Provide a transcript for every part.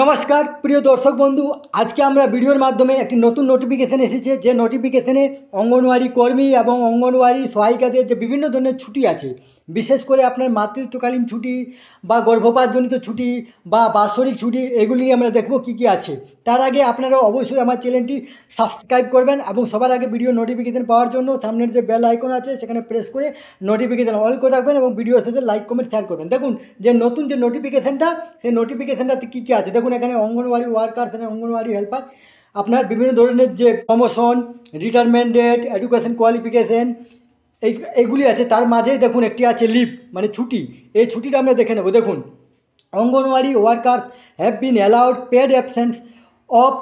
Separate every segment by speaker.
Speaker 1: নমস্কার প্রিয় দর্শক বন্ধু, আজকে আমরা ভিডিওর মাধ্যমে একটি নতুন নোটিফিকেশান এসেছে। যে নোটিফিকেশানে অঙ্গনওয়াড়ি কর্মী এবং অঙ্গনওয়াড়ি সহায়িকাদের যে বিভিন্ন ধরনের ছুটি আছে, বিশেষ করে আপনার মাতৃত্বকালীন ছুটি বা গর্ভপাতজনিত ছুটি বা বাৎসরিক ছুটি, এগুলি নিয়ে আমরা দেখব কী কী আছে। তার আগে আপনারা অবশ্যই আমার চ্যানেলটি সাবস্ক্রাইব করবেন এবং সবার আগে ভিডিও নোটিফিকেশান পাওয়ার জন্য সামনের যে বেল আইকন আছে সেখানে প্রেস করে নোটিফিকেশান অল করে রাখবেন এবং ভিডিওর সাথে লাইক কমেন্ট শেয়ার করবেন। দেখুন যে নতুন যে নোটিফিকেশানটা, সেই নোটিফিকেশানটাতে কী কী আছে দেখুন। এখানে অঙ্গনওয়াড়ি ওয়ার্কার, এখানে অঙ্গনওয়াড়ি হেল্পার, আপনার বিভিন্ন ধরনের যে promotion, retirement date, education qualification, এইগুলি আছে। তার মাঝেই দেখুন একটি আছে লিভ, মানে ছুটি। এই ছুটিটা আমরা দেখে নেব। দেখুন, anganwadi worker have been allowed paid absence of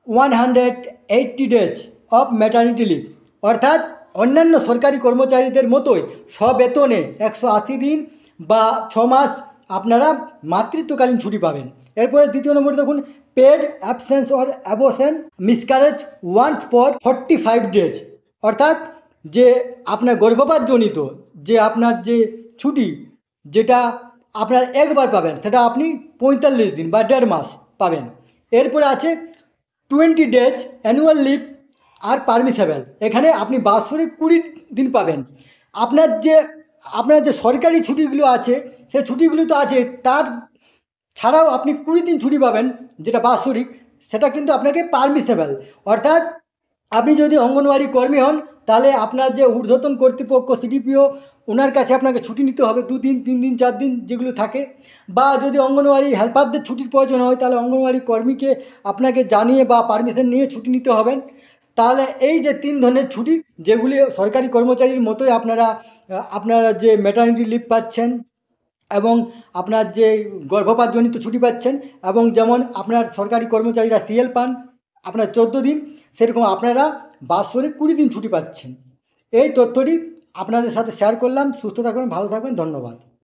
Speaker 1: 180 days of maternity leave. অর্থাৎ অন্যান্য সরকারি কর্মচারীদের মতোই সবেতনে 180 দিন বা 6 মাস আপনারা মাতৃত্বকালীন ছুটি পাবেন। এরপরে দ্বিতীয় নম্বরে দেখুন, paid absence or absent miscarriage once for 45 days. অর্থাৎ যে আপনার গর্ভপাতজনিত যে আপনার যে ছুটি, যেটা আপনার একবার পাবেন, সেটা আপনি 45 দিন বা 1.5 মাস পাবেন। এরপরে আছে 20 ডেজ অ্যানুয়াল লিভ আর পারমিসেবল। এখানে আপনি বাৎসরিক 20 দিন পাবেন। আপনার যে সরকারি ছুটিগুলো আছে, সেই ছুটিগুলো তো আছে, তার ছাড়াও আপনি 20 দিন ছুটি পাবেন, যেটা বাৎসরিক, সেটা কিন্তু আপনাকে পারমিসেবল। অর্থাৎ আপনি যদি অঙ্গনওয়াড়ি কর্মী হন, তাহলে আপনার যে ঊর্ধ্বতন কর্তৃপক্ষ সিডিপিও, ওনার কাছে আপনাকে ছুটি নিতে হবে 2 দিন, 3 দিন, 4 দিন যেগুলো থাকে। বা যদি অঙ্গনওয়াড়ি হেল্পারদের ছুটির প্রয়োজন হয়, তাহলে অঙ্গনওয়াড়ি কর্মীকে আপনাকে জানিয়ে বা পারমিশন নিয়ে ছুটি নিতে হবেন। তাহলে এই যে 3 ধরনের ছুটি, যেগুলি সরকারি কর্মচারীর মতোই আপনারা যে ম্যাটারনিটি লিভ পাচ্ছেন এবং আপনার যে গর্ভপাতজনিত ছুটি পাচ্ছেন, এবং যেমন আপনার সরকারি কর্মচারীরা সিএল পান আপনার 14 দিন, সেরকম আপনারা বাৎসরিক 20 দিন ছুটি পাচ্ছেন। এই তথ্যটি আপনাদের সাথে শেয়ার করলাম। সুস্থ থাকবেন, ভালো থাকবেন, ধন্যবাদ।